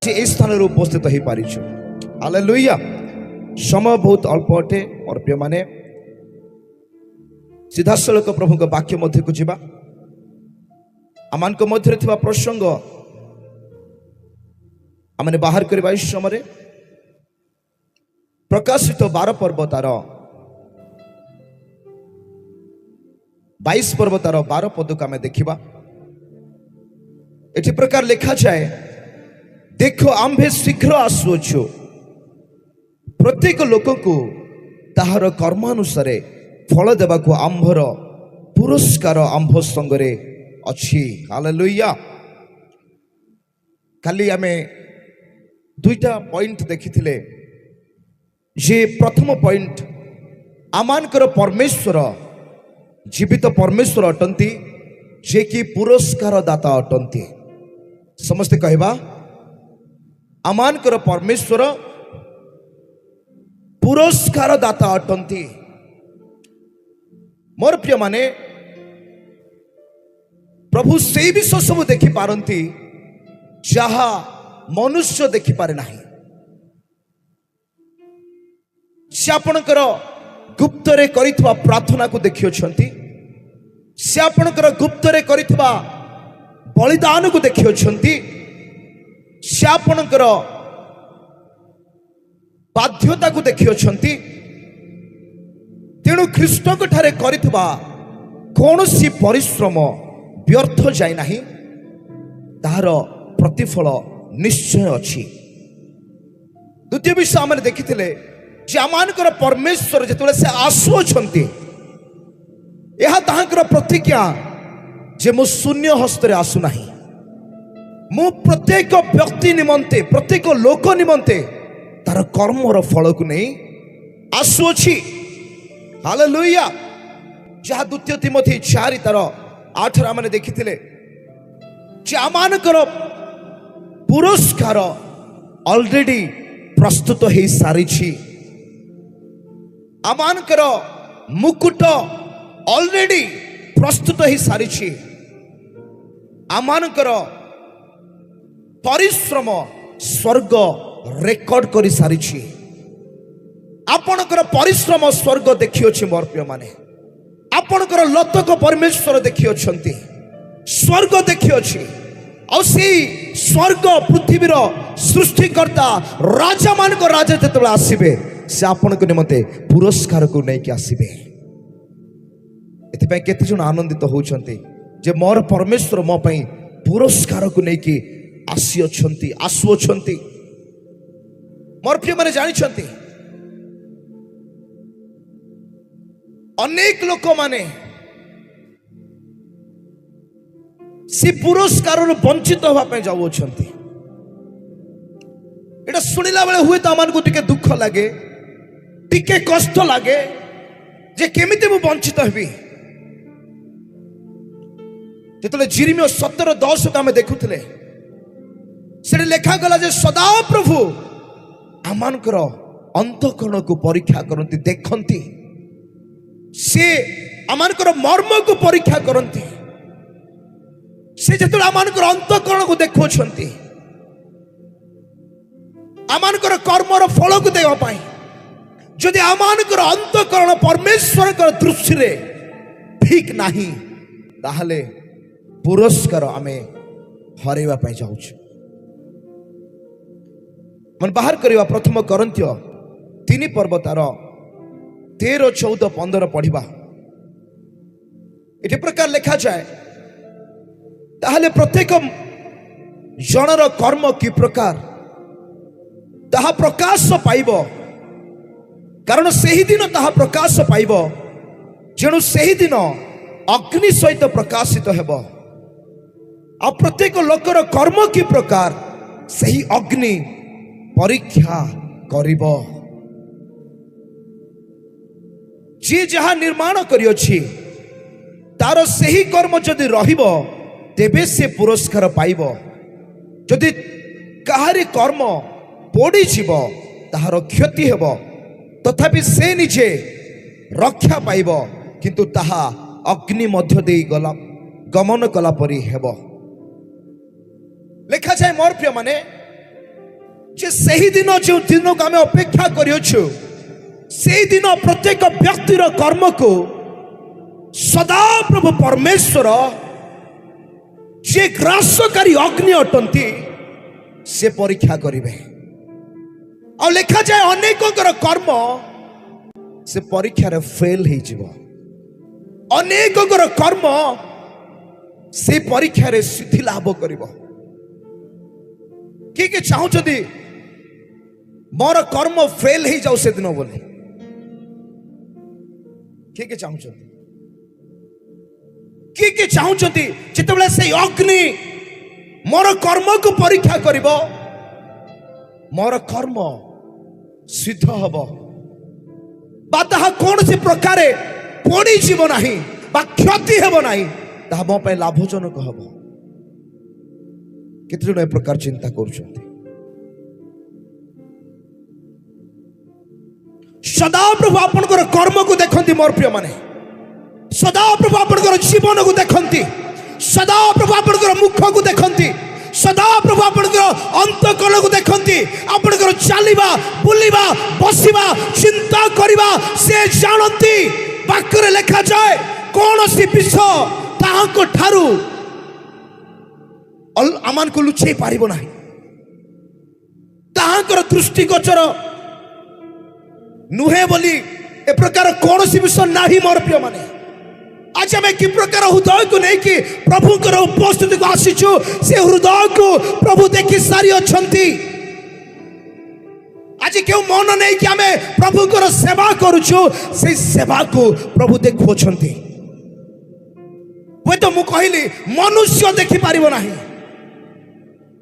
ए स्थान उपस्थित हो पारिछ। हालेलुया। समय बहुत अल्प अटे और प्रिय माने सीधासलख प्रभु को वाक्य मध्य को जीवा। आमान को मध्य थिबा प्रसंग आमने बाहर करबा इस समय प्रकाशित 12 पर्व तार 22 पर्व तार 12 पद को आम देखा। एटी प्रकार लिखा जाए, देखो आम्भे शीघ्र आसुअछु, प्रत्येक लोक को ताहार कर्मानुसार फल देवा को आंभर पुरस्कार आंभ संगरे अछि। हालेलुया। काली आमे दुईटा पॉइंट देखिथिले जे प्रथम पॉइंट आमानकर परमेश्वर जीवित परमेश्वर अटंती जे कि पुरस्कार दाता अटंती। समस्ते कहबा आमानकर परमेश्वर पुरस्कार दाता अटंती। मोर प्रिय माने प्रभु से विषय सब देखि पारंती जहा मनुष्य देखि पारे नाही। से आपणकर गुप्तरे करिथबा प्रार्थना को देखि अछंती, से आपणकर गुप्तरे करिथबा बलिदान को देखि अछंती, से आपणकर बाध्यता को देखि अछंती। तेणु ख्रीष्ट को ठारे करिथबा कोनोसी परिश्रम व्यर्थ जाय नाही, तार प्रतिफल निश्चय अछि। द्वितीय विषय आम देखिथिले जे आमानकर परमेश्वर जेतबेले से आसुअछंती, यह ताहांकर प्रतिज्ञा जे मु शून्य हस्तरे आसु नाही, मु प्रत्येक व्यक्ति निमंते प्रत्येक लोक निमंते तार कर्मर फल को नहीं आसुअछि। हालेलुया। जहाँ द्वितीय तिमोथी 4 तार 8 आमने देखिथिले जे आमानकर पुरस्कार ऑलरेडी प्रस्तुत हो सारी, आमानकर मुकुट ऑलरेडी प्रस्तुत हो सारी, आमानकर परिश्रम स्वर्ग रेकर्ड कर सारी। आपणकर परिश्रम स्वर्ग देखि अछि। मोर प्रिय माने आपणकर लतक परमेश्वर देखि अछंती, स्वर्ग देखि अछि। और से स्वर्ग पृथ्वीर सृष्टिकर्ता राजा मान को राजा जेतबेला आसीबे से आपन को निमते पुरस्कार को नहीं कि आसीबे। एथिपय केते जन आनंदित होउछंती जे मोर परमेश्वर मो पई पुरस्कार को नहीं कि आसी अछंती आसु अछंती। मोर प्रिय माने जानि छंती अनेक लोक माने से पुरस्कार वंचित होगा जाऊँगी। एटा शुणिला बेले हुए तो आमान को टिके दुख लगे, टिके कष्ट लगे जे केमिति मु वंचित हेबी। जेतले जिरिमिया 17:10 को आमे देखुथिले से लेखा गला जे सदा प्रभु आमानकर अंतःकरण को परीक्षा करंती, देखंती, से आमानकर मर्म को परीक्षा करंती। से जेतले आमानकर अंतःकरण को देखुछंती, आमानकर कर्मर फल को देवा पाई, जदि आमानकर अंतःकरण परमेश्वर कर दृष्टि रे ठीक नाही ताहले पुरस्कार आमे हरेवा पाई जाउछ। मन बाहर करिवा प्रथम कोरिन्थियो 3 पर्व तार 13, 14, 15 पढ़िबा। एटी प्रकार लिखा जाए, ताहले प्रत्येक जनर कर्म कि प्रकार ताहा प्रकाश पाइब, कारण सही दिन ताहा प्रकाश पाइब, जेणु सही दिन अग्नि सहित प्रकाशित हेब। आ प्रत्येक लोकर कर्म कि प्रकार सही अग्नि परीक्षा करिब। जे जहा निर्माण करियोछि तार सही कर्म जदि रहिबो तेबे से पुरस्कार पाइब। जदि काहारी कर्म पोड़ी जीव ताहार क्षति हेब, तथापि से निजे रक्षा पाइब, किंतु ताहा अग्नि मध्य दे गला गमन कला परी हेब। लिखा जाए मोर प्रिय माने जे सही दिन जो दिन को आम अपेक्षा करियो से दिन प्रत्येक व्यक्तिर कर्म को सदा प्रभु परमेश्वर जे ग्रासकारी अग्नि अटंती से परीक्षा करिवे। और लिखा जाए अनेकों कर्म से परीक्षा रे फेल हो जीवो, अनेकों कर्म से परीक्षा रे सिद्धि लाभ करिवो। किए चाहूँगी मोर कर्म फेल हो जाऊ से दिन बोली, किए चाहूँगी किए चाहूँगी जितेबाला से अग्नि मोर कर्म को परीक्षा करिवो, मोर कर्म सिद्ध हब बा ताहा कौन सी प्रकार पड़ी जीव नहीं बा क्षति हेब नहीं, ताहा मो पे लाभजनक हब। केते जण ए प्रकार चिंता करूछंती। सदा प्रभु आपनकर कर्म को देखंती मोर प्रिय माने, सदा प्रभु आपनकर जीवन को देखंती, सदा प्रभु आपनकर मुख को देखंती, सदा प्रभु आपनकर अंतकरण को देखंती, आपनकर चालिबा बुलिबा बसिबा चिंता करिबा से जानंती। वाक्य लिखा जाए कौन सी विष ताहाको ठारू आमान को लुचै पारिबो नाही, ताहाकर दृष्टिगोचर नुहे बोली ए प्रकार कौन सी विष नाही। मोर प्रिय माने आज आम कि प्रकार हृदय को नहीं कि प्रभु उपस्थिति को आसीचु, से हृदय को प्रभु देखी सारी अच्छी। आज क्यों मन नहीं कि आम प्रभु सेवा करुचु, से सेवा को प्रभु देखु। वे तो मु कहली मनुष्य देखी पारिबो नाही,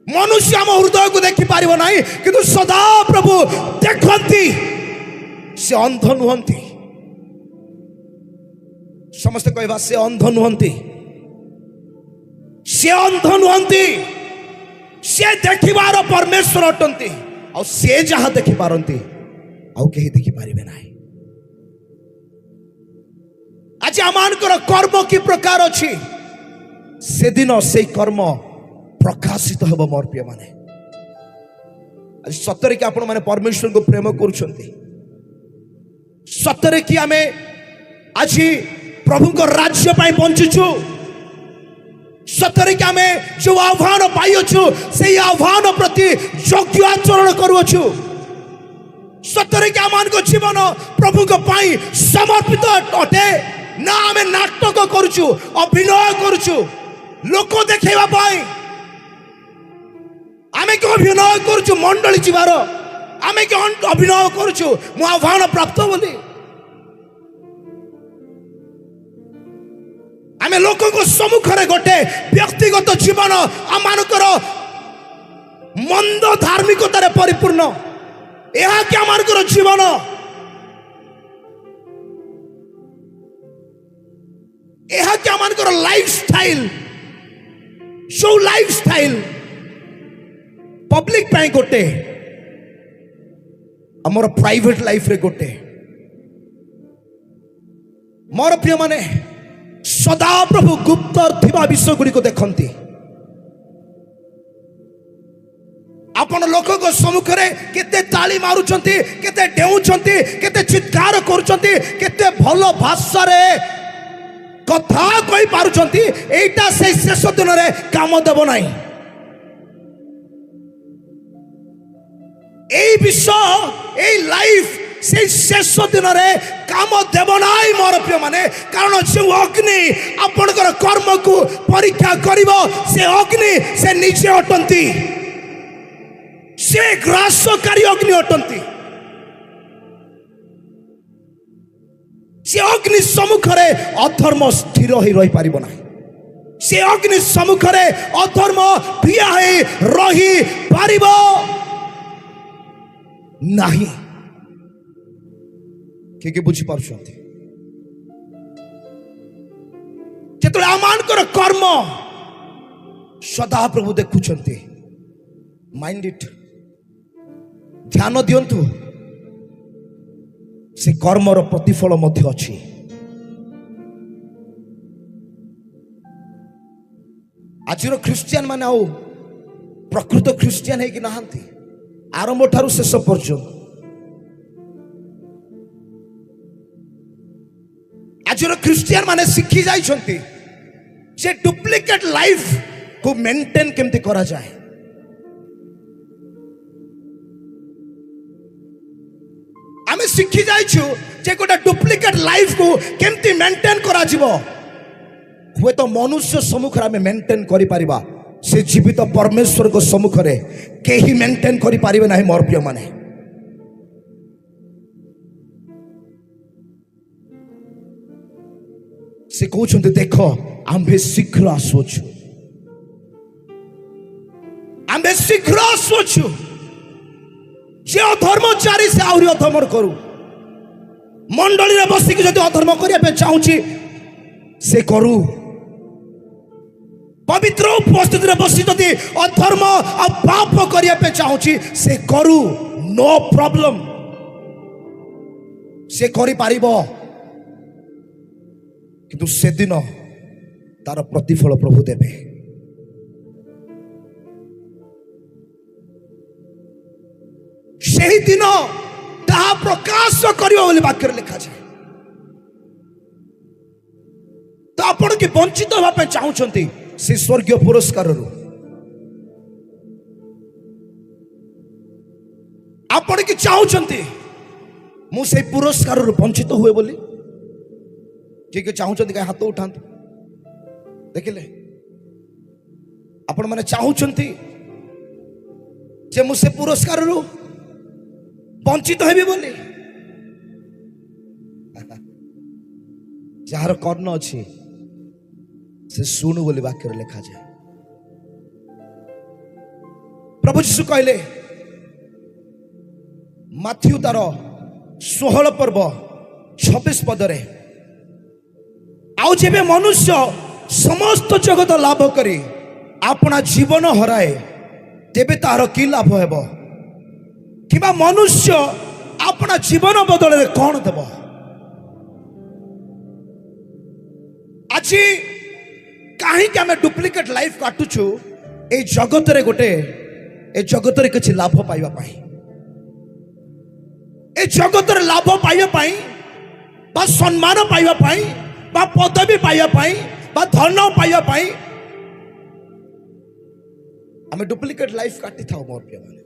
मनुष्य आम हृदय को देखी पारिबो नाही, किंतु सदा प्रभु देखंती, से अंध नुहंती। समस्त कहवा से अंध नुहंती, से अंध नुहंती, से देखिबार परमेश्वर अटंती। और से जहाँ देखि पारंती आउ केही देखि पारिबे नाही। आज आमानकर कर्म की प्रकार अछि, से दिन से कर्म प्रकाशित हब। मोर प्रिय माने आज सतरे कि आपण माने परमेश्वर को प्रेम करूछंती, सतरे कि आमे आज प्रभु को राज्य पाई बंचुचु, सतरे कि आमे जो आह्वान पाइछु से आह्वान प्रति योग्य आचरण करूछु, सतरे कि आमान को जीवन प्रभु को पाई समर्पित अटे ना। आमे नाटक करूछु, अभिनय करूछु लोक देखेबा पाई, आमे को अभिनय करूछु मंडली जीवार, आमे के अभिनय करूछु मु आह्वान प्राप्त बोली। आमे लोक को सम्मुख रे गोटे व्यक्तिगत जीवन आमानकर मंद धार्मिकतार परिपूर्ण, यह कि आमानकर जीवन यह कि आमानकर लाइफस्टाइल, जो लाइफस्टाइल पब्लिक पाई गोटे, हमर प्राइवेट लाइफ रे गोटे। मोर प्रिय माने सदा प्रभु गुप्त थिबा विषय गुड़ी को देखंती। आपण लोक को सम्मुख रे केते ताली मारुचंती, केते डेउचंती, केते चित्कार करूचंती, केते भलो भाषा रे कथा कहि पारुचंती, एटा से शेष दिन रे काम देब नाही। ए विषय ए लाइफ से शेष दिन रे काम देव नाई। मोर प्रिय माने कारण जो अग्नि आपनकर कर्म को परीक्षा करिवो, से अग्नि से नीचे अटंती, से ग्रासकारी अग्नि अटंती। से अग्नि सम्मुख रे अधर्म स्थिर होई रही पारिबो नाही, से अग्नि सम्मुख रे अधर्म ठिया होई रही पारिबो नाही। किए बुझी पार्छंती जेतले आमानकर कर्म सदा प्रभु देखुछंती। माइंड इट, ध्यान दियंतु, से कर्मर प्रतिफल मध्य अछि। आजिर ख्रिस्टियन माने आउ प्रकृत ख्रिस्टियन है कि नहांती, आरंभ ठारू शेष पर्यंत आज ख्रिस्टियन माने शिखी जाइछंती जे डुप्लिकेट लाइफ को मेंटेन केमती करा जाए। आमे शिखी जाइछु जे गोटे डुप्लिकेट लाइफ को केमती मेंटेन करा जिवो हुए तो मनुष्य सम्मुख आमे मेंटेन करि परिबा से जीवित परमेश्वर को सम्मुख रे केही मेंटेन करि परिबे नाही। मोर प्रिय माने से कहउछन्ते देखो आम्भे शीघ्र आसुछु, आम्भे शीघ्र आसुछु जे अधर्मचारी से आउरी अधर्म करू मंडली रे बसिक जदि अधर्म करिया पे चाहूची से करू पवित्र उपस्थिति रे बसी जदि अधर्म आ पाप करिया पे चाहूची से करू नो प्रॉब्लम से करि पारिबो किंतु से दिन तार प्रतिफल प्रभु देवे। से दिन ताहा प्रकाश करियो बोली वाक्य लिखा जाए। तो आपण की वंचित होगा पे चाहूचंती से स्वर्गीय पुरस्कार रु आपण की चाहूचंती मु से पुरस्कार रु वंचित हुए बोली किए चाहूचंती हाथ उठांतु देखिले आपण माने चाहूचंती जे मु से पुरस्कार रु वंचित हेबी बोली जार कर्ण अच्छी से सुनु बोली वाक्य लिखा जाए। प्रभु यीशु कहले माथ्यू तार 16 पर्व 26 पदरे आउ जेबे मनुष्य समस्त जगत लाभ करी अपना जीवन हराए तेबे तार की लाभ हेबो किबा मनुष्य अपना जीवन बदल रे कौन देब। आज कहीं आम डुप्लिकेट लाइफ काटुछु ए जगत रे गोटे ए जगत रे किछि लाभ पाइबा पाई ए जगत रे लाभ पाइबा पाई बा सम्मान पाइबा पाई बा पदवी पाइबा पाई बा धन पाइबा पाई आम डुप्लिकेट लाइफ काटी थाओ। मोर प्रिय माने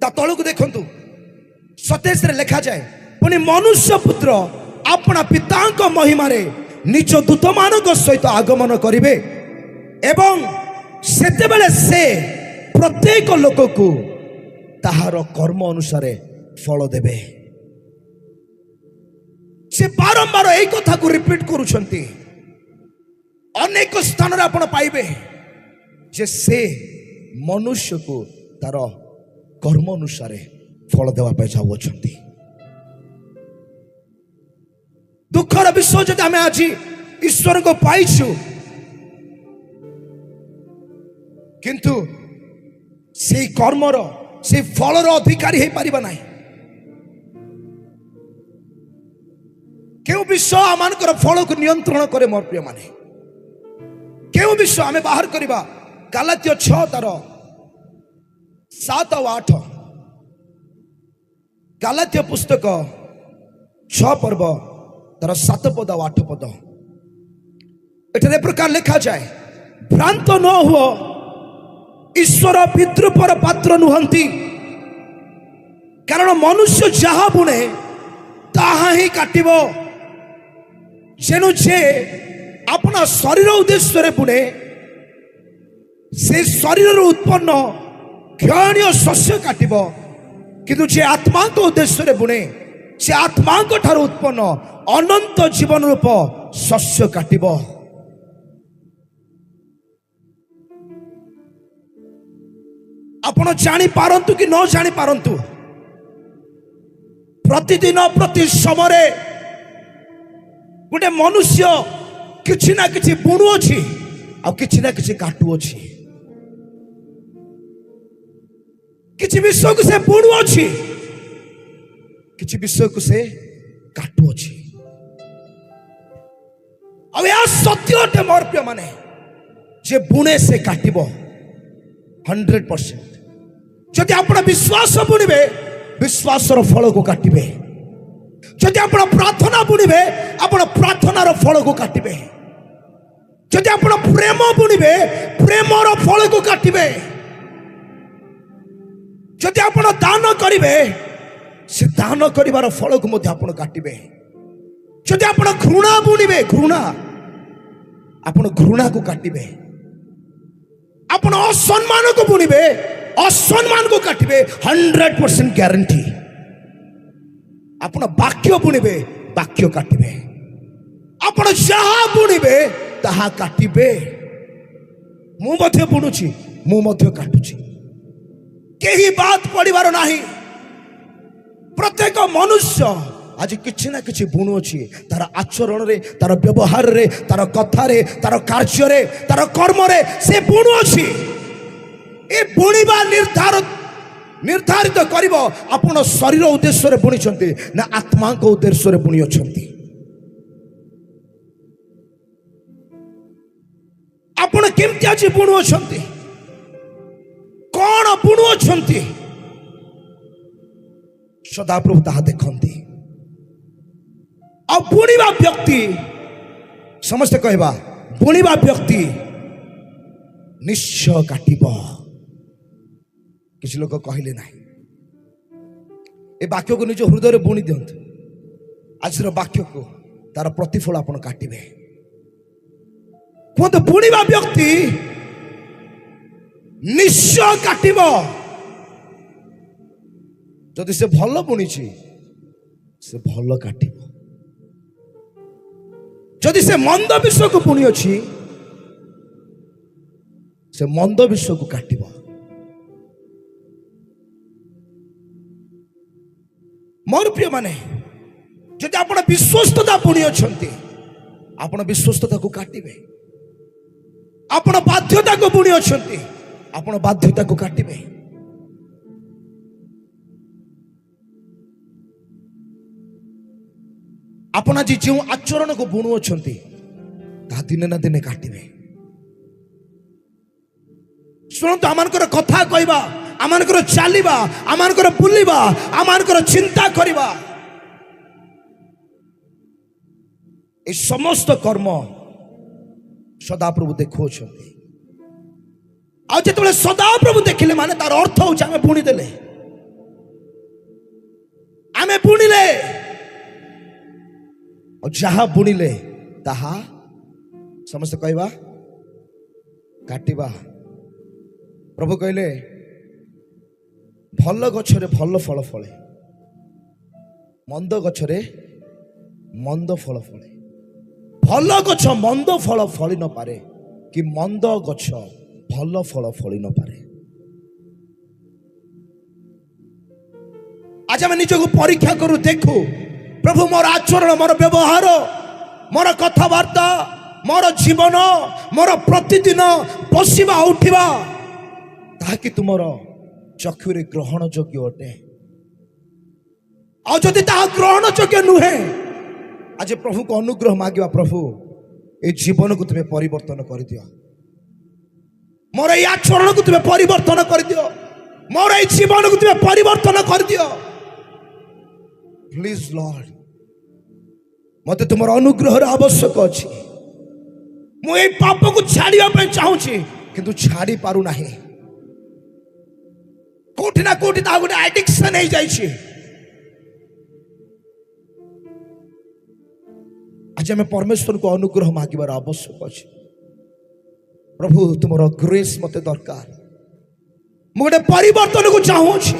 ता तळକୁ देखंतु 27 रे लिखा जाए पुनि मनुष्य पुत्र अपना पितांक महिमा रे निज दूत मानक सहित आगमन करिवे एवं सेते बेले से प्रत्येक लोक को ताहार कर्म अनुसार फल देवे। से बारंबार एई कथा को रिपीट करूछंती अनेक स्थान रे आपण पाइबे जे से मनुष्य को तार कर्म अनुसार फल देवा पे चाहूछंती। दुखर विषय जदि आम आज ईश्वर को पाइछु किंतु से कर्मर से फलर अधिकारी हो पारिबा नाही। केउ विषय आमानकर फल को नियंत्रण करे। मोर प्रिय माने केउ विषय आमे बाहर करिबा गलात्य 6 तार 7 और 8 गलात्य पुस्तक 6 पर्व तार 7 पद 8 पद एठरे प्रकार लिखा जाए भ्रांत न हुओ ईश्वर विद्रूपर पात्र नुहंती कारण मनुष्य जहा बुणे ताहा ही काटिबो जेनु जे अपना शरीर उद्देश्य रे बुणे से शरीर उत्पन्न क्षणीय शस्य काटिबो किंतु जे आत्मा को उद्देश्य रे बुणे से आत्मा को ठार उत्पन्न अनंत जीवन रूप शस्य काटिबो। आपण जानी पारंतु कि न जानी पारंतु प्रतिदिन प्रति समय गोटे मनुष्य किछि ना किछि बुणु अछि आ किछि ना किछि काटु अछि किछि विषय को से बुणु अछि किछि विषय को से काटु अछि। अब यह सत्य अटे मोर प्रिय माने जे बुणे से काटिब 100%। जदि आप विश्वास बुणिबे विश्वासर फल को काटिबे। जदि आप प्रार्थना बुणिबे आप प्रार्थनार फल को काटिबे। जदि आप प्रेम बुणिबे प्रेमर फल को काटिबे। जदि आप दान करिबे से दान करिवार फल को मध्य आप काटिबे। जदि आप घृणा बुणिबे घृणा आप घृणा को काटिबे। आप असम्मान को बुणिबे असम्मान को काटिबे 100% ग्यारंटी। आप वाक्य बुणिबे वाक्य काटिबे। आप जहा बुणिबे ताहा काटिबे। मु मध्य बुणुची मु मध्य काटुची केही बात पड़िबार नाही। प्रत्येक मनुष्य आज किछि ना किछि बुणुची तार आचरण रे तार व्यवहार रे तार कथा रे तार कार्य रे तार कर्म रे से बुणुची। ए बुणिबा निर्धारित करिब आपण शरीर उद्देश्य रे बुणिछंती ना आत्मा को उद्देश्य रे बुणी अछंती। आपण केमति आज बुणुछंती कोन बुणुछंती सदाप्रभु ताहा देखंती। आ बुणिबा व्यक्ति समस्त कहबा बुणिबा व्यक्ति निश्चय काटिब। किसी लोग कहले ना ए वाक्य को निज हृदय में बुणी दिंतु। आज वाक्य को तार प्रतिफल आप काटिबे। कहते बुणिबा व्यक्ति निश्चय काटिब। जदि से भल बुणी से भल काटिब। जदि से मंद विषय को बुणी अच्छी से मंद विषय को काटिब। मोर प्रिय माने जदि आप विश्वस्तता बुणी अच्छे आप विश्वस्तता को काटिबे। आप बाध्यता को बुणी अच्छे आप बाध्यता को काटिबे। आप आज जो आचरण को बुणु अच्छे दिने ना दिने काटिबे। शुणु आमर कथा कहवा आमर चलवा आमर बुलवा आमर चिंता करवा ए समस्त कर्म सदाप्रभु देखुं। आते सदाप्रभु देखिले माने तार अर्थ हो आम बुणीदे आम बुणिले जहा बुणिले ताहा समस्त कहवा काटिबा। प्रभु कहले भल गछरे भल फल फले मंद गछरे मंद फल फले। भल गछ मंद फल फली न पारे कि मंद गछ भल फल फली न पारे। आज आम निजको परीक्षा करू देखू प्रभु मोर आचरण मोर व्यवहार मोर कथबार्ता मोर जीवन मोर प्रतिदिन बसवा उठा ताकि तुमर चक्षुरे ग्रहण योग्य अटे। आदि ता ग्रहण योग्य नुहे आज प्रभु को अनुग्रह मांगा। प्रभु ए जीवन को तुम्हें परिवर्तन कर दियो। मोर ये आचरण को तुम्हें परिवर्तन कर दियो। मोर ये जीवन को तुम्हें परिवर्तन कर दियो। प्लीज लॉर्ड मते तुमर अनुग्रह आवश्यक अच्छी। मुझे पाप को छाड़ा चाहूँगी किंतु छाड़ी पारू ना। कोठी ना कोठी ता गोटे एडिक्शन हो जाइए। आज आम परमेश्वर को अनुग्रह मांगार आवश्यक अच्छे। प्रभु तुमर ग्रेस मते दरकार। मुझे परिवर्तन को चाहूँगी।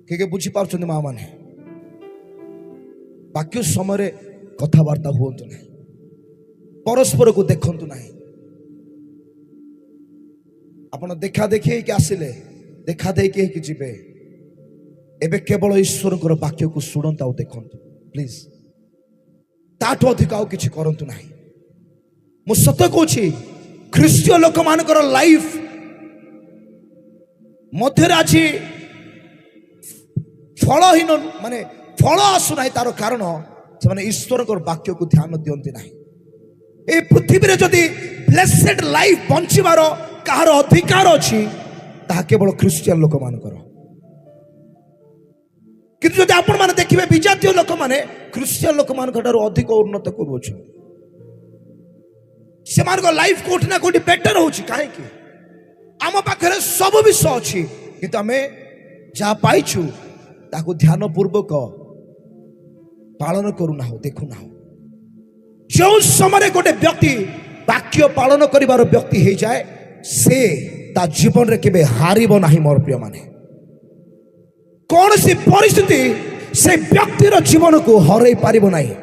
किए बुझीपार माँ मैंने बाक्य समय कथबार्ता हूँ ना परस्पर को देखु ना। आप देखा देखी आसिले देखा देखी जीवे एबे केवल ईश्वर वाक्य को शुणत आ देखु प्लीज ताठू अधिक आउ किछि करंतु नाही। मु सत कहूँ ख्रीस्टीय लोक मानकर लाइफ मध्य आज फलहीन माने फल आसुना तार कारण से ईश्वर वाक्य को ध्यान दियंती नहीं। ए पृथ्वी रे जदि ब्लेसेड लाइफ बंचिबार कहार अधिकार अछि ताहा केवल ख्रिस्टियन लोक मानकर। किंतु जदि आपण माने देखिबे विजातीय लोक माने ख्रिस्टियन लोक मानकर अधिक उन्नत करूछ। से मानको लाइफ कोठी ना कोठी बेटर होछि काहे कि आम पाखरे सब विषय अछि किंतु आमे जा पाइछु ताको ध्यान पूर्वक पालन करू ना हो देखु ना हो। जो समय गोटे व्यक्ति वाक्य पालन करिवार व्यक्ति हो जाए से ता जीवन रे केबे हारिबो नाही। मोर प्रिय माने कौन सी परिस्थिति से व्यक्तिर जीवन को हरई पारिबो नाही।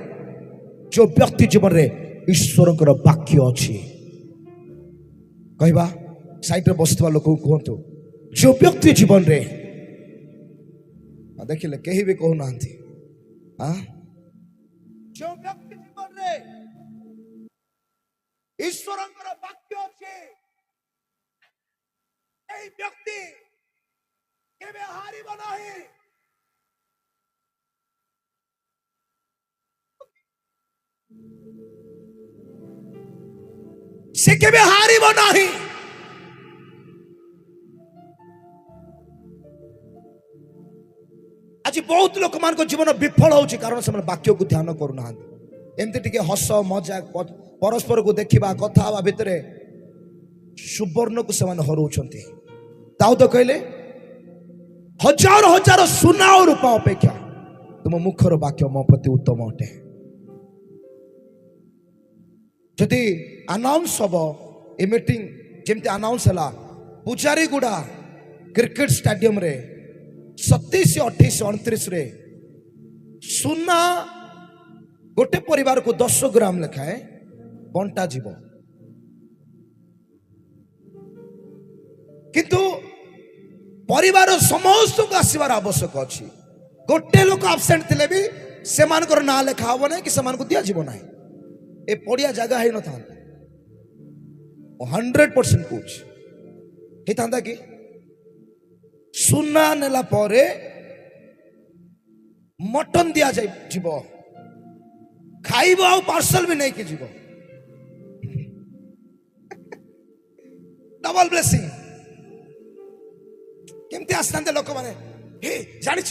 जो व्यक्ति जीवन रे ईश्वरकर वाक्य अछि कहबा साइड रे बसतवा लोक को कहंतु जो व्यक्ति जीवन रे देखिले केही भी कहू नांती हां जो व्यक्ति जीवन रे ईश्वरकर वाक्य अछि एई व्यक्ति केबे हारिबो नाही। से केबे हारिबो नाही। आज बहुत लोक मान को जीवन विफल होउची कारण से वाक्य को ध्यान करू ना। एमती टिके हस मजाक परस्पर को देखिबा कथा हवा भितरे सुवर्ण को से हरउछंती। दाऊद कहले हजार हजार सुना और रूपा अपेक्षा तुम मुखर वाक्य मो प्रति उत्तम अटे। जदि अनाउंस हम ए मीटिंग जेमती अनाउंस हला पुजारी गुड़ा क्रिकेट स्टेडियम रे 27 28 29 रे सुना गोटे परिवार को 10 ग्राम लेखाए बंटा जीव किंतु परिवार समस्त को आसबार आवश्यक अच्छी। गोटे लोक आबसेंट थे भी से ना लेखा हम ना कि से दिया जीव ना ए पड़िया जगह है न था 100% पूछ था कि सुना नेला परे मटन दिया जाए जीव खाइब आ पार्सल भी नहीं कि जीव डबल ब्लेसिंग केमती आसते लोक मैंने हे जानी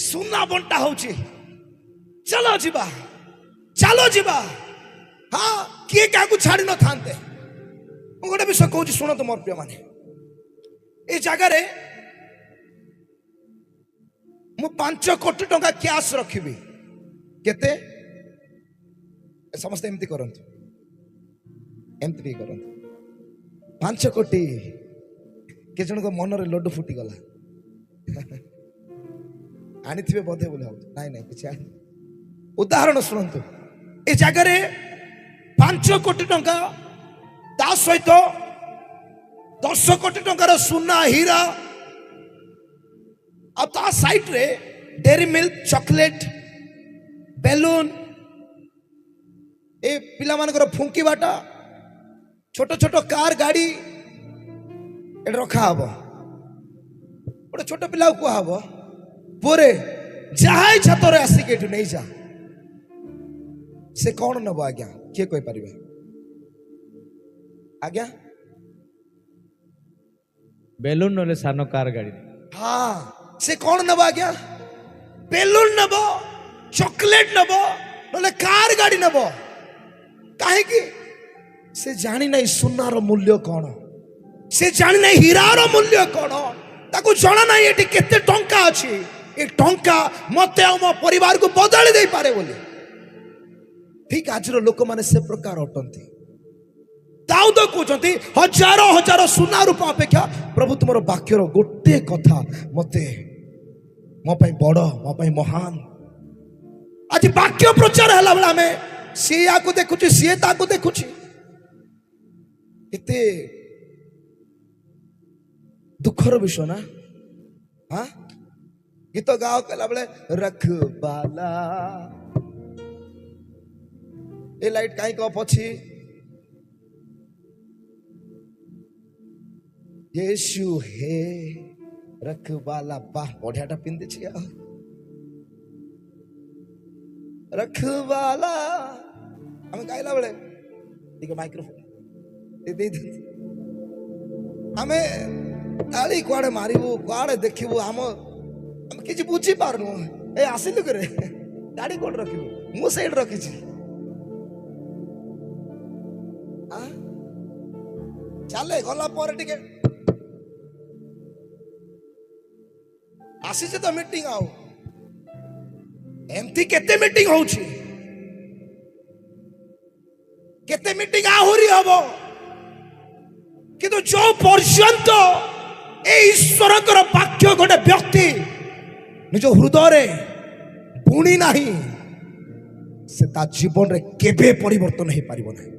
सुना बंटा होची चलो जीवा चलो जीवा हाँ किए क्या छाड़ी न था गोटे विषय कहूँ शुण तो मोर प्रिय माने ए जगार मु 5 कोटी टंका कैश रखी केते समस्त एमती करंतु एमती करंतु 5 कोटी के जन को मन रे लड्डू फुटी गला आनी थिबे बोधे बोले नाई नाई किछ उदाहरण शुणु ए जगार 5 कोटी टंका ता सहित 10 कोटी टंकार सुना हीरा आ ता साइड रे डेरी मिल्क चॉकलेट बेलून ए पिला मानकर फुंकी बाटा छोट छोट कार गाड़ी ए रखा हबो गोटे छोट पिला को हबो पुरे जहाई छतरे आसिक एठु नहीं जा से कौन नब आज्ञा किए कोई परिबे आज्ञा बेलून नले सानो कार गाड़ी हाँ से कौन नब आज्ञा बेलून नब चॉकलेट नब नले कार गाड़ी नब काहे कि से जानी नहीं सुनार मूल्य कौन से जानी नहीं हीरार मूल्य कौन ताको जाना नहीं एटी केते टंका अछि ए टंका मते आ मो परिवार को बदली दे पारे बोली ठीक आज लोक माने से प्रकार अटंती। दाऊद कहते हजार हजार सुना रूपा अपेक्षा प्रभु तुम वाक्यर गोटे कथा मते मो पाई बड़ मो पाई महान आज वाक्य प्रचार है बेला में सी या को देखुची सी ताको देखुची एते दुखर विषय ना हाँ गीत गाओ कला बेले रखबाला ए लाइट कहीं कप अच्छी यीशु हे रखबाला बाह बढ़ियाटा पिंधे छिया रखबाला हम गाइला बेले ଟିକେ ମାଇକ୍ରୋଫୋନ ଆମେ ତାଳି କୁଆଡେ ମାରିବୁ କୁଆଡେ ଦେଖିବୁ ଆମେ କିଛି ବୁଝିପାରୁନୁ। ଏ ଆସିଲୁ କେରେ ଗାଡି କୋଉଠି ରଖିବୁ? ମୁଁ ସେଇଠି ରଖିଛି। ଚାଲେ ଗଲା ପରେ ଟିକେ ଆସିଛି ତ ମିଟିଂ। ଆଉ ଏମିତି କେତେ ମିଟିଂ ହଉଛି, କେତେ ମିଟିଂ ଆହୁରି ହବ, କିନ୍ତୁ ଯୋଉ ପର୍ଯ୍ୟନ୍ତ এই ଈଶ୍ୱରଙ୍କର ବାକ୍ୟ ଗୋଟେ ବ୍ୟକ୍ତି ନିଜ ହୃଦୟରେ ବୁଣି ନାହିଁ, ସେ ତା ଜୀବନରେ କେବେ ପରିବର୍ତ୍ତନ ହେଇପାରିବ ନାହିଁ।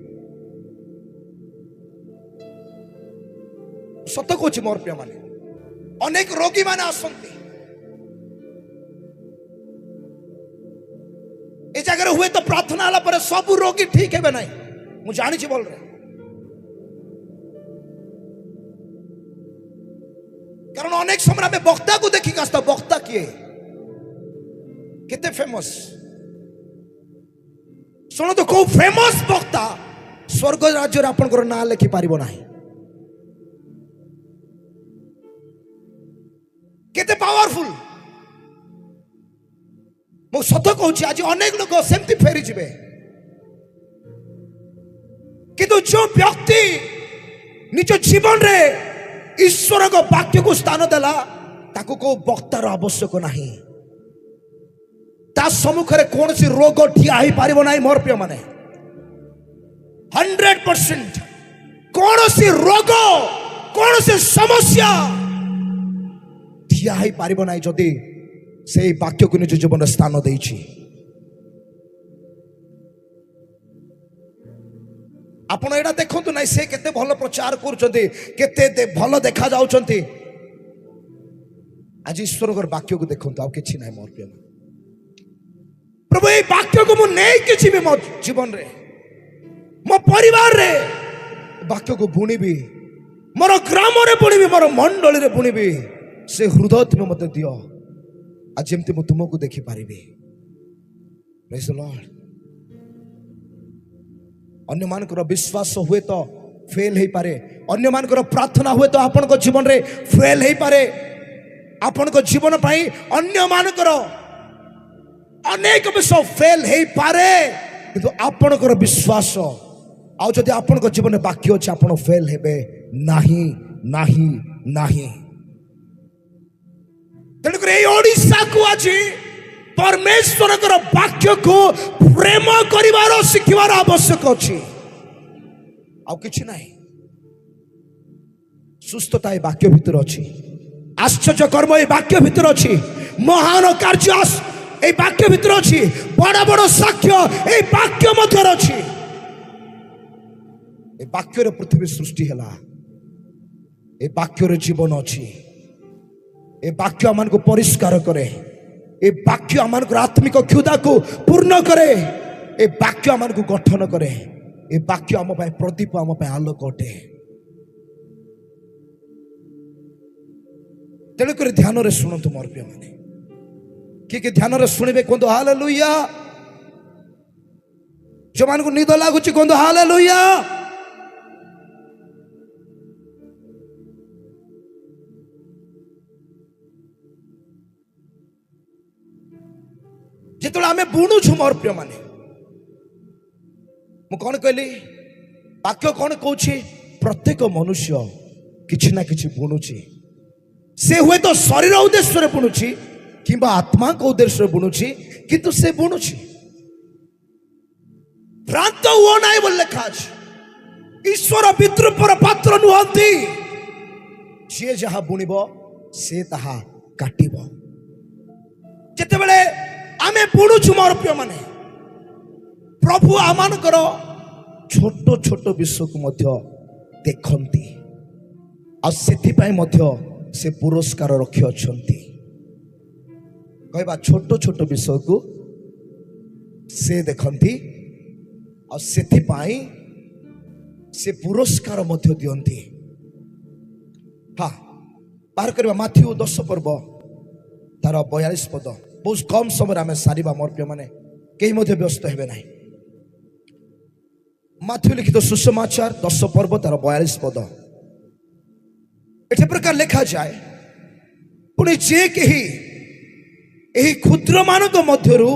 ସତ କହୁଛି ମୋର ପ୍ରିୟ ମାନେ, ଅନେକ ରୋଗୀ ମାନେ ଆସନ୍ତି ଏ ଜାଗାରେ, ହୁଏତ ପ୍ରାର୍ଥନା ହେଲା ପରେ ସବୁ ରୋଗୀ ଠିକ ହେବେ ନାହିଁ, ମୁଁ ଜାଣିଛି ଭଲରେ। କାରଣ ଅନେକ ସମୟରେ ଆମେ ବକ୍ତାକୁ ଦେଖିକି ଆସିଥାଉ। ବକ୍ତା କିଏ, କେତେ ଫେମସ୍। ଶୁଣନ୍ତୁ, କୋଉ ଫେମସ୍ ବକ୍ତା ସ୍ୱର୍ଗ ରାଜ୍ୟରେ ଆପଣଙ୍କର ନାଁ ଲେଖିପାରିବ ନାହିଁ। କେତେ ପାୱାରଫୁଲ। ମୁଁ ସତ କହୁଛି, ଆଜି ଅନେକ ଲୋକ ସେମିତି ଫେରିଯିବେ, କିନ୍ତୁ ଯୋଉ ବ୍ୟକ୍ତି ନିଜ ଜୀବନରେ ଈଶ୍ୱରଙ୍କ ବାକ୍ୟକୁ ସ୍ଥାନ ଦେଲା, ତାକୁ କୋଉ ବକ୍ତାର ଆବଶ୍ୟକ ନାହିଁ। ତା ସମ୍ମୁଖରେ କୌଣସି ରୋଗ ଠିଆ ହେଇପାରିବ ନାହିଁ। ମୋର ପ୍ରିୟ ମାନେ, 100% କୌଣସି ରୋଗ, କୌଣସି ସମସ୍ୟା ଠିଆ ହେଇପାରିବ ନାହିଁ ଯଦି ସେଇ ବାକ୍ୟକୁ ନିଜ ଜୀବନରେ ସ୍ଥାନ ଦେଇଛି। ଆପଣ ଏଇଟା ଦେଖନ୍ତୁ ନାହିଁ ସେ କେତେ ଭଲ ପ୍ରଚାର କରୁଛନ୍ତି, କେତେ ଭଲ ଦେଖା ଯାଉଛନ୍ତି। ଆଜି ଈଶ୍ୱରଙ୍କର ବାକ୍ୟକୁ ଦେଖନ୍ତୁ, ଆଉ କିଛି ନାହିଁ। ମୋର ପ୍ରିୟ ପ୍ରଭୁ, ଏଇ ବାକ୍ୟକୁ ମୁଁ ନେଇକି ଯିବି ମୋ ଜୀବନରେ, ମୋ ପରିବାରରେ ବାକ୍ୟକୁ ବୁଣିବି, ମୋର ଗ୍ରାମରେ ବୁଣିବି, ମୋର ମଣ୍ଡଳୀରେ ବୁଣିବି। ସେ ହୃଦୟ ତୁମେ ମତେ ଦିଅ, ଆଜି ଯେମିତି ମୁଁ ତୁମକୁ ଦେଖିପାରିବି। ପ୍ରେଜ୍ ଦ ଲର୍ଡ। ଅନ୍ୟମାନଙ୍କର ବିଶ୍ୱାସ ହୁଏତ ଫେଲ୍ ହେଇପାରେ, ଅନ୍ୟମାନଙ୍କର ପ୍ରାର୍ଥନା ହୁଏତ ଆପଣଙ୍କ ଜୀବନରେ ଫେଲ୍ ହେଇପାରେ। ଆପଣଙ୍କ ଜୀବନ ପାଇଁ ଅନ୍ୟମାନଙ୍କର ଅନେକ ବିଷୟ ଫେଲ୍ ହେଇପାରେ, କିନ୍ତୁ ଆପଣଙ୍କର ବିଶ୍ୱାସ ଆଉ ଯଦି ଆପଣଙ୍କ ଜୀବନରେ ବାକ୍ୟ ଅଛି, ଆପଣ ଫେଲ୍ ହେବେ ନାହିଁ, ନାହିଁ, ନାହିଁ। ତେଣୁକରି ଏଇ ଓଡ଼ିଶାକୁ ଆଜି ପରମେଶ୍ୱରଙ୍କର ବାକ୍ୟକୁ ପ୍ରେମ କରିବାର ଶିଖିବାର ଆବଶ୍ୟକ ଅଛି, ଆଉ କିଛି ନାହିଁ। ସୁସ୍ଥତା ଏ ବାକ୍ୟ ଭିତରେ ଅଛି, ଆଶ୍ଚର୍ଯ୍ୟ କର୍ମ ଏ ବାକ୍ୟ ଭିତରେ ଅଛି, ମହାନ କାର୍ଯ୍ୟ এই বাক্য ভিতরে ଅଛି, বড় বড় সাক্ষ্য এই বাক্য মধ্যে ଅଛି। এই বাক্যরে পৃথিবী সৃষ্টি ହେଲା, এই বাক্যরে জীবন ଅଛି। এই বাক্য আমাকে পরিষ্কার করে, এই বাক্য আমাকে আত্মিক ক্ষুধাକୁ পূর্ণ করে, এই বাক্য আমাকে গঠন করে, এই বাক্য ଆମ ପାଇଁ প্রদীপ, ଆମ ପାଇଁ আলোক ଅଟେ। ତେଣୁକରି ଧ୍ୟାନରେ ଶୁଣନ୍ତୁ ମୋର ପ୍ରିୟ ମାନେ, କିଏ ଧ୍ୟାନରେ ଶୁଣିବେ କୁହନ୍ତୁ ହାଲେଲୁୟା। ଯୋଉମାନଙ୍କୁ ନିଦ ଲାଗୁଛି କୁହନ୍ତୁ ହାଲେଲୁୟା। ଯେତେବେଳେ ଆମେ ବୁଣୁଛୁ ମୋର ପ୍ରିୟ ମାନେ, ମୁଁ କଣ କହିଲି, ବାକ୍ୟ କଣ କହୁଛି, ପ୍ରତ୍ୟେକ ମନୁଷ୍ୟ କିଛି ନା କିଛି ବୁଣୁଛି। ସେ ହୁଏତ ଶରୀର ଉଦ୍ଦେଶ୍ୟରେ ବୁଣୁଛି କିମ୍ବା ଆତ୍ମାଙ୍କ ଉଦ୍ଦେଶ୍ୟରେ ବୁଣୁଛି, କିନ୍ତୁ ସେ ବୁଣୁଛି। ଭ୍ରାନ୍ତ ହୁଅ ନାହିଁ ବୋଲି ଲେଖା ଅଛି। ଈଶ୍ୱର ବିଦ୍ରୂପର ପାତ୍ର ନୁହନ୍ତି, ଯିଏ ଯାହା ବୁଣିବ ସେ ତାହା କାଟିବ। ଯେତେବେଳେ ଆମେ ବୁଣୁଛୁ ମୋର ପ୍ରିୟ ମାନେ, ପ୍ରଭୁ ଆମମାନଙ୍କର ଛୋଟ ଛୋଟ ବିଷୟକୁ ମଧ୍ୟ ଦେଖନ୍ତି, ଆଉ ସେଥିପାଇଁ ମଧ୍ୟ ସେ ପୁରସ୍କାର ରଖିଅଛନ୍ତି। କହିବା ଛୋଟ ଛୋଟ ବିଷୟକୁ ସେ ଦେଖନ୍ତି, ଆଉ ସେଥିପାଇଁ ସେ ପୁରସ୍କାର ମଧ୍ୟ ଦିଅନ୍ତି। ହଁ, ବାହାର କରିବା ମାଥ୍ୟୁ 10 ପର୍ବ ତାର 42 ପଦ। ବହୁତ କମ୍ ସମୟରେ ଆମେ ସାରିବା ମୋର ପ୍ରିୟ ମାନେ, କେହି ମଧ୍ୟ ବ୍ୟସ୍ତ ହେବେ ନାହିଁ। माथ्यू लिखित सुसमाचार 10 पर्व तार 42 पद एठे प्रकार लिखा जाए पुणी जे कही एही क्षुद्र मानक मध्यरु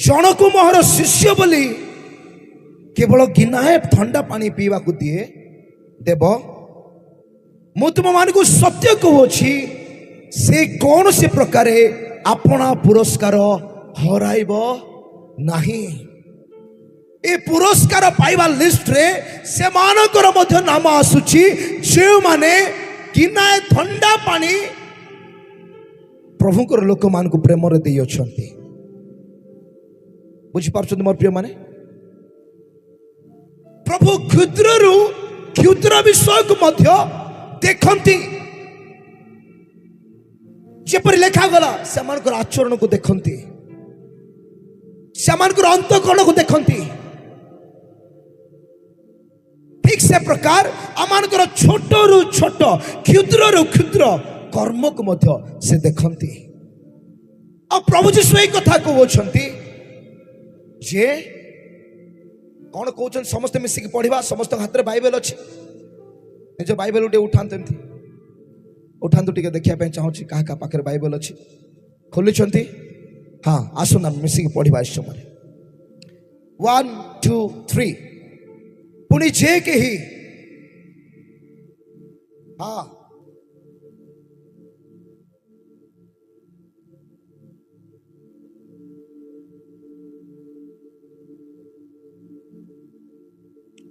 जनकु मोहर शिष्य बोली केवल गिनाए ठंडा पानी पीवा को दिए देव मु तुम मान को सत्य कहूची से कौन से प्रकार अपना पुरस्कार हराइब नहीं। ए पुरस्कार पाइबा लिस्ट रे से मानकर मध्य नाम आसुची जे माने गिनाए ठंडा पानी प्रभुकर लोक मान को प्रेम रे देई अछंती। बुझी पारछन मोर प्रिय माने प्रभु क्षुद्र विषय को मध्य देखंती जेपरि लेखा गला से मानकर आचरण को देखंती से मानकर अंतःकरण को देखंती। ठीक से प्रकार आमानकर छोट रु छोट क्षुद्र रु क्षुद्र कर्म को मध्य से देखंती। आ प्रभु जी सोई कथा कहउछंती जे कौन कहउछन समस्त मिसिक पढ़िबा समस्त हाथ रे बाइबल अछि निज बाइबल उठे उठांतंती उठांतु टिके देखिया पे चाहूची काहा का पाखरे बाइबल अछि खोलिछंती। हाँ आसुना मिसिक पढ़िबा इस समय 1 2 3 पुणी जे केही हाँ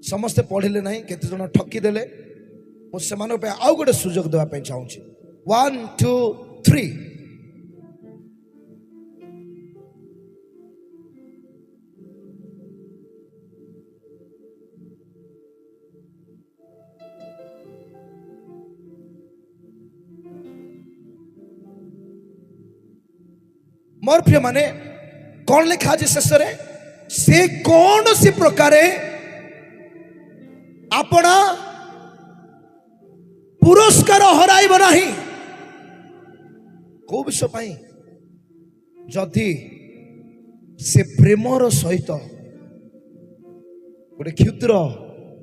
समस्ते पढ़िले नहीं केते जन ठकी देले मु सेमानो पे आउ गोटे सुजोग देवा पे चाहूची 1 2 3 मोर प्रिय माने कौन लिखा आज शेष से कौन सी प्रकार अपना पुरस्कार हराइब नहीं को विषय पाई जदि से प्रेमर सहित गोटे क्षुद्र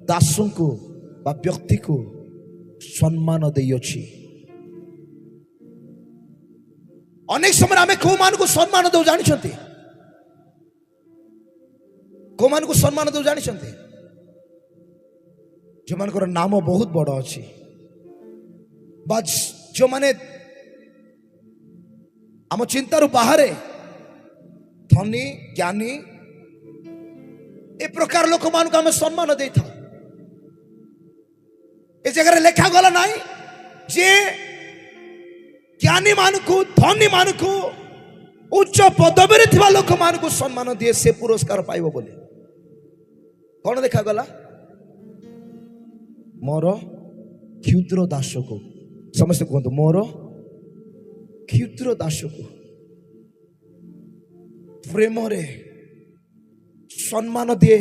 दासों को बा व्यक्ति को सम्मान देइछि। अनेक समय आम कौ मान को सम्मान दौ जानी कौ मान को सम्मान दौ जानी जो मान नाम बहुत बड़ अच्छी जो माने आम चिंतार बाहर धनी ज्ञानी ए प्रकार लोक मान को आम सम्मान दे था ए जगह लेखा गला नहीं जे ज्ञानी मान को धनी मान को उच्च पदवी थिबा लोक मान को सम्मान दिए से पुरस्कार पाइबो बोली कौन देखा गला मोर क्षुद्र दास को समस्त कहतु मोर क्षुद्र दास को प्रेम रे सम्मान दिए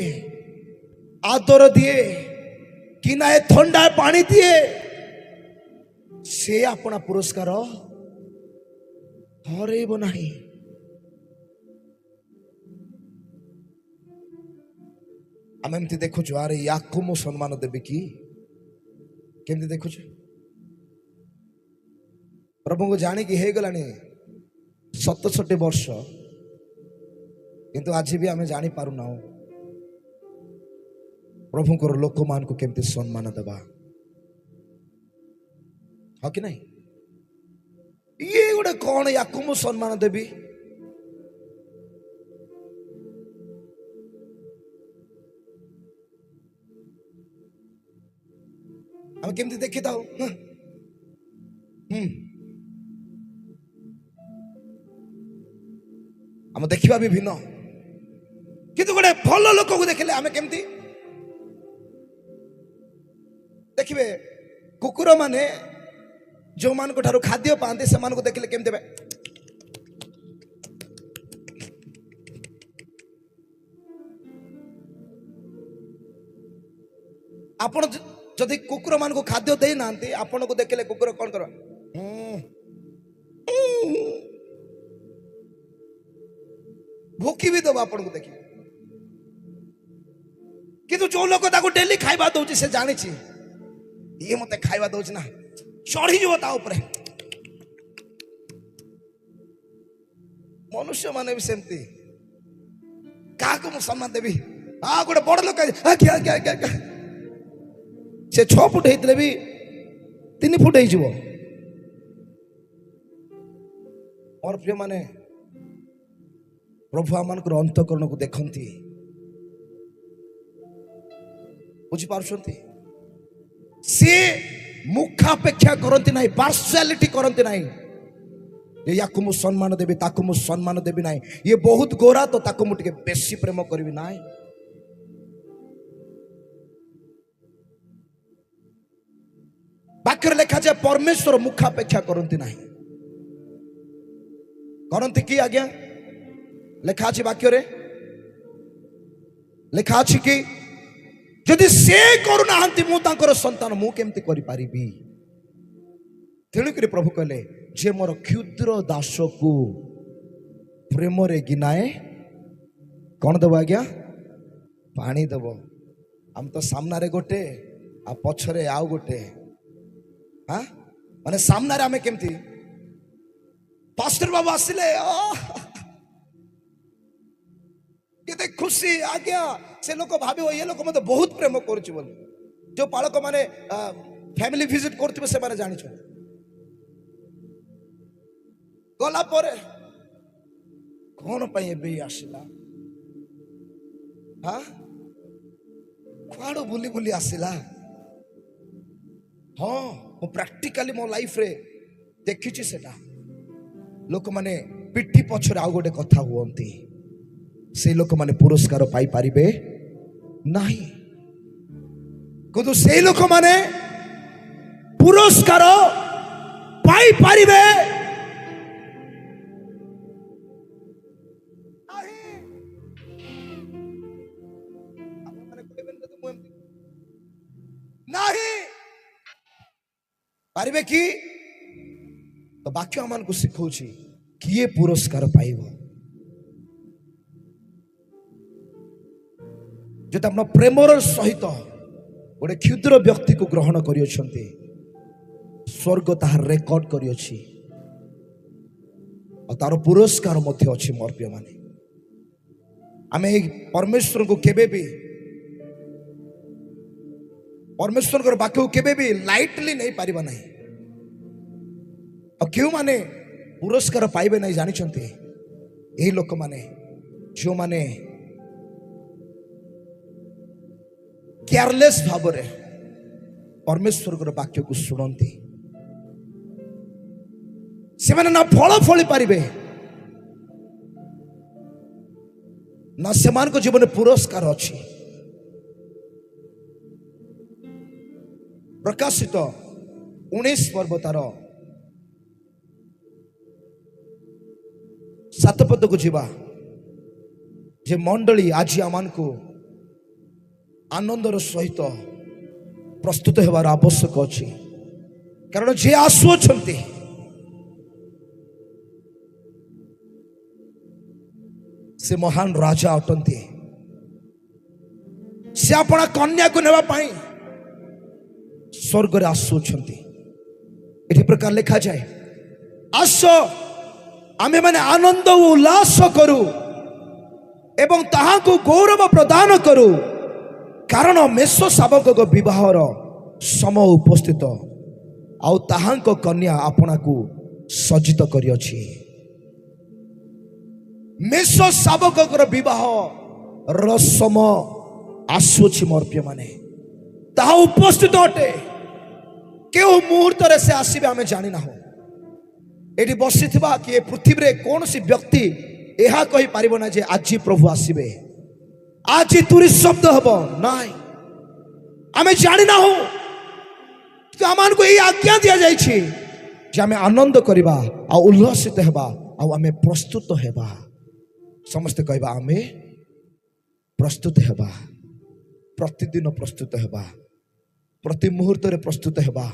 आदर दिए कि ना ठंडा पानी दिए से अपना पुरस्कार हरेब नहीं। आम एमती देखु अरे याकू मु सम्मान देवी कि केमती देखु प्रभु को जानिकी हो गलानी 67 वर्ष किंतु आज भी आम जानी पारु ना प्रभु को लोक मान को केमती सम्मान देवा हाँ कि नहीं ये गोटे कौन याकू मु सम्मान देवी हम केमती देखी था हम देखा भी भिन्न किंतु गोटे भल लोक को देखले आम केमती देखिए कुकुर माने जो मान को ठारू खाद्य पाते से मान को देखले केमती देबे आपण जदि कुकुर मान को खाद्य दे ना आपण को देखले कुकुर कौन कर भूखी भी दबा आपण को देखिए जो लोक डेली खाଇବା ଦଉଛି ସେ ଜାଣିଛି ଇଏ ମତେ ଖାଇବା ଦଉଛି ନା ଚଢିଯିବ ତା ଉପରେ। ମନୁଷ୍ୟ ମାନେ ବି ସେମିତି କାହାକୁ ମୁଁ ସମ୍ମାନ ଦେବି ଗୋଟେ ବଡ ଲୋକ ଆଜ୍ଞା ଆଜ୍ଞା ଆଜ୍ଞା ସେ 6 ଫୁଟ ହେଇଥିଲେ ବି 3 ଫୁଟ ହେଇଯିବ। ମୋର ପ୍ରିୟ ମାନେ ପ୍ରଭୁ ଆମମାନଙ୍କର ଅନ୍ତଃକରଣକୁ ଦେଖନ୍ତି, ବୁଝିପାରୁଛନ୍ତି? ସିଏ ମୁଖାପେକ୍ଷା କରନ୍ତି ନାହିଁ, ପାର୍ସିଆଲିଟି କରନ୍ତି ନାହିଁ ୟାକୁ ମୁଁ ସମ୍ମାନ ଦେବି ତାକୁ ମୁଁ ସମ୍ମାନ ଦେବି ନାହିଁ, ଇଏ ବହୁତ ଗୋରା ତ ତାକୁ ମୁଁ ଟିକେ ବେଶୀ ପ୍ରେମ କରିବି ନାହିଁ। ବାକ୍ୟରେ ଲେଖାଯାଏ ପରମେଶ୍ୱର ମୁଖାପେକ୍ଷା କରନ୍ତି ନାହିଁ। କରନ୍ତି କି ଆଜ୍ଞା? ଲେଖା ଅଛି ବାକ୍ୟରେ, ଲେଖା ଅଛି କି ଯଦି ସେ କରୁନାହାନ୍ତି ମୁଁ ତାଙ୍କର ସନ୍ତାନ ମୁଁ କେମିତି କରିପାରିବି? ତେଣୁକରି ପ୍ରଭୁ କହିଲେ ଯେ ମୋର କ୍ଷୁଦ୍ର ଦାସକୁ ପ୍ରେମରେ ଗିନାଏ କଣ ଦେବ ଆଜ୍ଞା? ପାଣି ଦେବ। ଆମେ ତ ସାମ୍ନାରେ ଗୋଟେ ଆଉ ପଛରେ ଆଉ ଗୋଟେ, ମାନେ ସାମ୍ନାରେ ଆମେ କେମିତି ପାଷ୍ଟର ବାବୁ ଆସିଲେ କେତେ ଖୁସି ଆଜ୍ଞା, ସେ ଲୋକ ଭାବିବ ଏ ଲୋକ ମତେ ବହୁତ ପ୍ରେମ କରୁଛି ବୋଲି। ଯୋଉ ପାଳକ ମାନେ ଫ୍ୟାମିଲି ଭିଜିଟ କରୁଥିବେ ସେମାନେ ଜାଣିଛନ୍ତି। ଗଲା ପରେ କଣ ପାଇଁ ଏବେ ଆସିଲା? କୁଆଡୁ ବୁଲି ବୁଲି ଆସିଲା? ହଁ ମୁଁ ପ୍ରାକ୍ଟିକାଲି ମୋ ଲାଇଫରେ ଦେଖିଛି ସେଟା। ଲୋକମାନେ ପିଠି ପଛରେ ଆଉ ଗୋଟେ କଥା ହୁଅନ୍ତି, ସେ ଲୋକମାନେ ପୁରସ୍କାର ପାଇପାରିବେ ନାହିଁ। କିନ୍ତୁ ସେଇ ଲୋକମାନେ ପୁରସ୍କାର ପାଇପାରିବେ ନାହିଁ। ପାରିବେ କି? ତ ବାକ୍ୟ ଆମମାନଙ୍କୁ ଶିଖଉଛି କିଏ ପୁରସ୍କାର ପାଇବ। ଯଦି ଆପଣ ପ୍ରେମର ସହିତ ଗୋଟେ କ୍ଷୁଦ୍ର ବ୍ୟକ୍ତିକୁ ଗ୍ରହଣ କରିଅଛନ୍ତି, ସ୍ୱର୍ଗ ତାହା ରେକର୍ଡ କରିଅଛି ଆଉ ତାର ପୁରସ୍କାର ମଧ୍ୟ ଅଛି। ମୋର ପ୍ରିୟ ମାନେ ଆମେ ଏଇ ପରମେଶ୍ୱରଙ୍କୁ କେବେ ବି ପରମେଶ୍ୱରଙ୍କର ବାକ୍ୟକୁ କେବେ ବି ଲାଇଟଲି ନେଇ ପାରିବା ନାହିଁ। ଆଉ କେଉଁମାନେ ପୁରସ୍କାର ପାଇବେ ନାହିଁ ଜାଣିଛନ୍ତି? ଏହି ଲୋକମାନେ ଯେଉଁମାନେ କେୟାରଲେସ୍ ଭାବରେ ପରମେଶ୍ୱରଙ୍କର ବାକ୍ୟକୁ ଶୁଣନ୍ତି, ସେମାନେ ନା ଫଳ ଫଳି ପାରିବେ ନା ସେମାନଙ୍କ ଜୀବନରେ ପୁରସ୍କାର ଅଛି। ପ୍ରକାଶିତ 19 ପର୍ବ ତାର 7 ପଦକୁ ଯିବା ଯେ ମଣ୍ଡଳୀ ଆଜି ଆମମାନଙ୍କୁ ଆନନ୍ଦର ସହିତ ପ୍ରସ୍ତୁତ ହେବାର ଆବଶ୍ୟକ ଅଛି, କାରଣ ଯିଏ ଆସୁଅଛନ୍ତି ସେ ମହାନ ରାଜା ଅଟନ୍ତି। ସେ ଆପଣା କନ୍ୟାକୁ ନେବା ପାଇଁ ସ୍ୱର୍ଗରେ ଆସୁଅଛନ୍ତି। ଏଠି ପ୍ରକାର ଲେଖାଯାଏ ଆସ ଆମେ ମାନେ ଆନନ୍ଦ ଓ ଉଲ୍ଲାସ କରୁ ଏବଂ ତାହାକୁ ଗୌରବ ପ୍ରଦାନ କରୁ, କାରଣ ମେଷ ଶାବକଙ୍କ ବିବାହର ସମୟ ଉପସ୍ଥିତ ଆଉ ତାହାଙ୍କ କନ୍ୟା ଆପଣାକୁ ସଜ୍ଜିତ କରିଅଛି। ମେଷ ଶାବକଙ୍କର ବିବାହର ସମୟ ଆସୁଅଛି। ମୋର ପ୍ରିୟ ମାନେ ତାହା ଉପସ୍ଥିତ ଅଟେ। କେଉଁ ମୁହୂର୍ତ୍ତରେ ସେ ଆସିବେ ଆମେ ଜାଣିନାହୁଁ। ଏଠି ବସିଥିବା କି ଏ ପୃଥିବୀରେ କୌଣସି ବ୍ୟକ୍ତି ଏହା କହିପାରିବ ନା ଯେ ଆଜି ପ୍ରଭୁ ଆସିବେ, ଆଜି ତୁରି ଶବ୍ଦ ହେବ ନାହିଁ। ଆମେ ଜାଣିନାହୁଁ। ଆମମାନଙ୍କୁ ଏହି ଆଜ୍ଞା ଦିଆଯାଇଛି ଯେ ଆମେ ଆନନ୍ଦ କରିବା ଆଉ ଉଲ୍ଲସିତ ହେବା ଆଉ ଆମେ ପ୍ରସ୍ତୁତ ହେବା। ସମସ୍ତେ କହିବା ଆମେ ପ୍ରସ୍ତୁତ ହେବା, ପ୍ରତିଦିନ ପ୍ରସ୍ତୁତ ହେବା, ପ୍ରତି ମୁହୂର୍ତ୍ତରେ ପ୍ରସ୍ତୁତ ହେବା।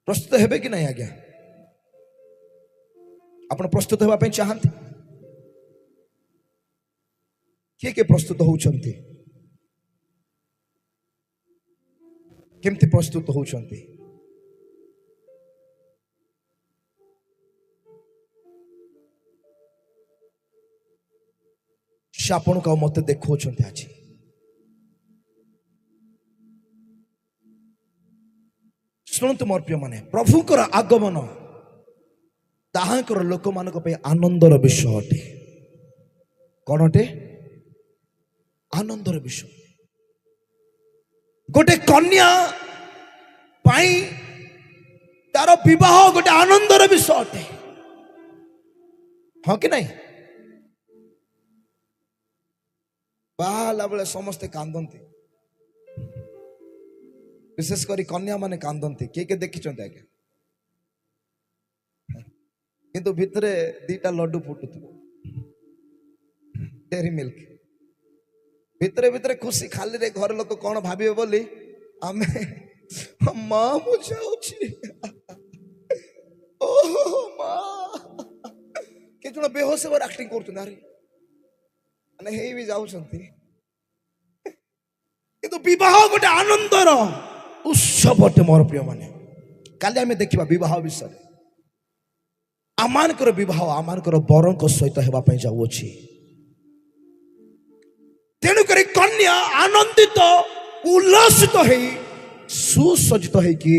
ପ୍ରସ୍ତୁତ ହେବେ କି ନାହିଁ ଆଜ୍ଞା? ଆପଣ ପ୍ରସ୍ତୁତ ହେବା ପାଇଁ ଚାହାନ୍ତି? किए प्रस्तुत होउछंती केमती प्रस्तुत होउछंती से आपण को मत देखौछंती आज शुणु मोर प्रिय माने प्रभुकर आगमन ताहांकर लोक मानक पे आनंदर विषय अटे कौन अटे आनंदर विषय गोटे कन्या पाई तार विवाह गोटे आनंदर विषय अटे हाँ कि नहीं बाला बेले समस्ते कांदती विशेषकर कन्या माने कांदती किए देखी आज्ञा किंतु भितरे दीटा लड्डू फुटुथबो डेरी मिल्क भितरे भितरे खुशी खाली रे घर लोक कौन भावे बोली आमे माँ मुझे ओहो माँ के जण बेहोश हो एक्टिंग करछन अरे माने हेई भी जाउछंती किंतु विवाह गोटे आनंदर उत्सव अटे मोर प्रिय माने काली आमे देखिबा विवाह विषय आमानकर विवाह आमानकर बरंक सहित हेबा पई जाउछि तेणु करी कन्या आनंदित उल्लासित है सुसज्जित है कि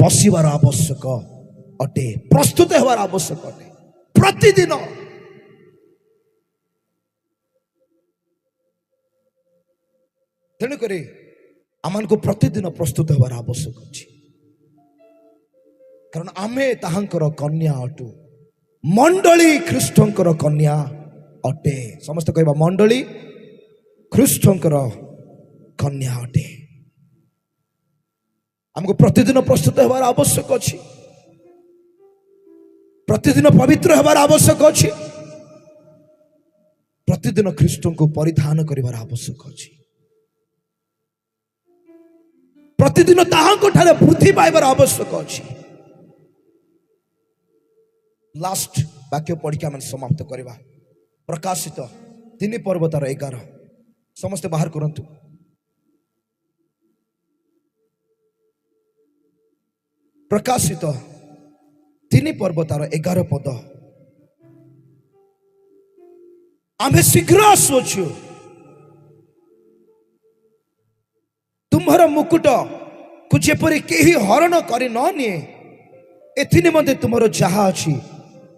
बसिबार आवश्यक अटे प्रस्तुत हेबार आवश्यक अटे प्रतिदिन तेणु करी आमान को प्रतिदिन प्रस्तुत हेबार आवश्यक अछि कारण आमे ताहांकर कन्या अटु मंडली ख्रीष्टंकर कन्या अटे समस्त कहबा मंडली ख्रीष्टंकर कन्या अटे हमको प्रतिदिन प्रस्तुत हेबार आवश्यक अछि प्रतिदिन पवित्र हेबार आवश्यक अछि प्रतिदिन ख्रीष्टन को परिधान करिवार आवश्यक अछि प्रतिदिन ताहांको ठारे वृद्धि पाइबार आवश्यक अछि लास्ट वाक्य पढ़ी के समाप्त करवा प्रकाशित 3 पर्व तार 11 समस्त बाहर करंतु प्रकाशित 3 पर्व तार 11 पद आमे शीघ्र आसुछु तुम्हार मुकुट को जेपरी केही हरण करी न निए एथि निमंते तुमरो जहा अछि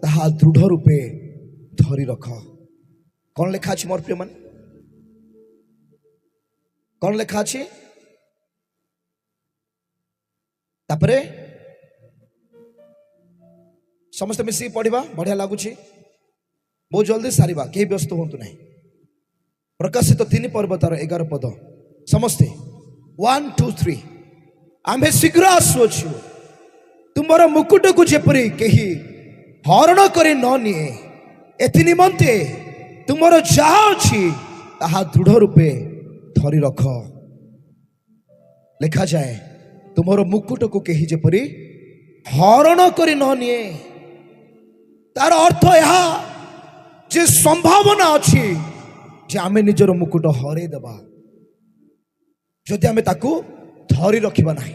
ताहा दृढ़ रूपे धरी रख कौन लेखा अछि मोर प्रिय मन कौन लेखा अछि तापरे समस्त मिसी पढ़िबा बढ़िया लागुछि बहुत जल्दी सारिबा के व्यस्त होंतु नहीं प्रकाशित 3 पर्व तार 11 पद समस्ते 1 2 3 आमे शीघ्र आसुछु तुम्हार मुकुट को जेपरी केही हरण करे न निए एथि निमंते तुमर जहा अछि ताहा दृढ़ रूपे धरी रख लिखा जाए तुमर मुकुट को केही जेपरी हरण करे न निए तार अर्थ यह जे संभावना अछि जे आमे निजर मुकुट हरे देबा जदि आमे ताकू धरी रखिबा नाही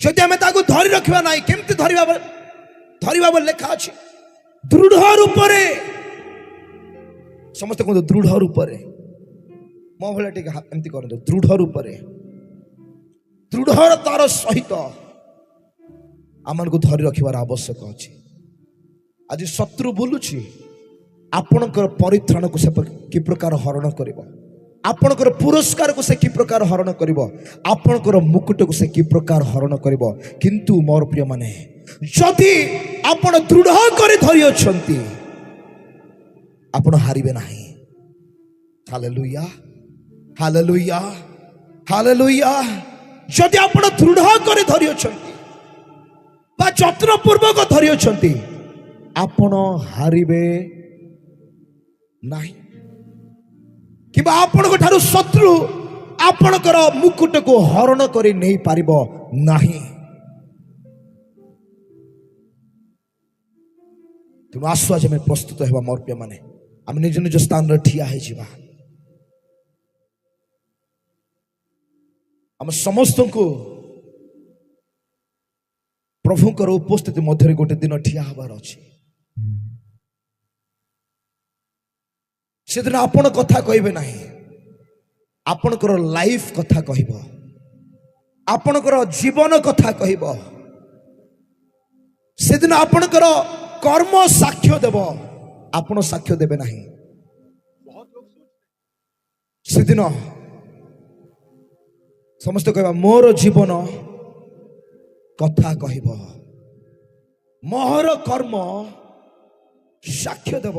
जदि आमे ताकू धरी रखिबा नाही केमति धरिबा बोल लेखा अछि दृढ़ रूपरे समस्त को दृढ़ रूपरे मो भले टिक एमति करंतु दृढ़ रूपरे दृढ़तार सहित आमान को धरी रखिबार आवश्यक अछि आज शत्रु बोलुछि आपणकर परित्राण को से कि प्रकार हरण करिवो आपणकर पुरस्कार को से कि प्रकार हरण करिवो आपणकर मुकुट को से कि प्रकार हरण करिवो किंतु मोर प्रिय माने जदि आपण दृढ़ करे धरि अछंती आपण हारिबे नाही हालेलुया हालेलुया हालेलुया जदि आपण दृढ़ करे धरि अछंती बा यत्न पूर्वक धरि अछंती आपण हारिबे नाही किबा आपण को ठारू शत्रु आपणकर मुकुट को हरण करि नहीं पारिबो नाही तुम आसु आज में प्रस्तुत हेबा मोर प्रिय माने आम निज निज स्थान रे ठिया है जीवा आम समस्त को प्रभुकर उपस्थिति मध्य गोटे दिन ठिया हबार अच्छे से दिन आपण कथा कहबे नहीं आपणकर लाइफ कथा कहब आपणकर जीवन कथा कहब से दिन आपणकर कर्म साक्ष्य देव आपण साक्ष्य देबे नहीं से दिन समस्त कहबा मोर जीवन कथा कहब मोहर कर्म साक्ष्य देव।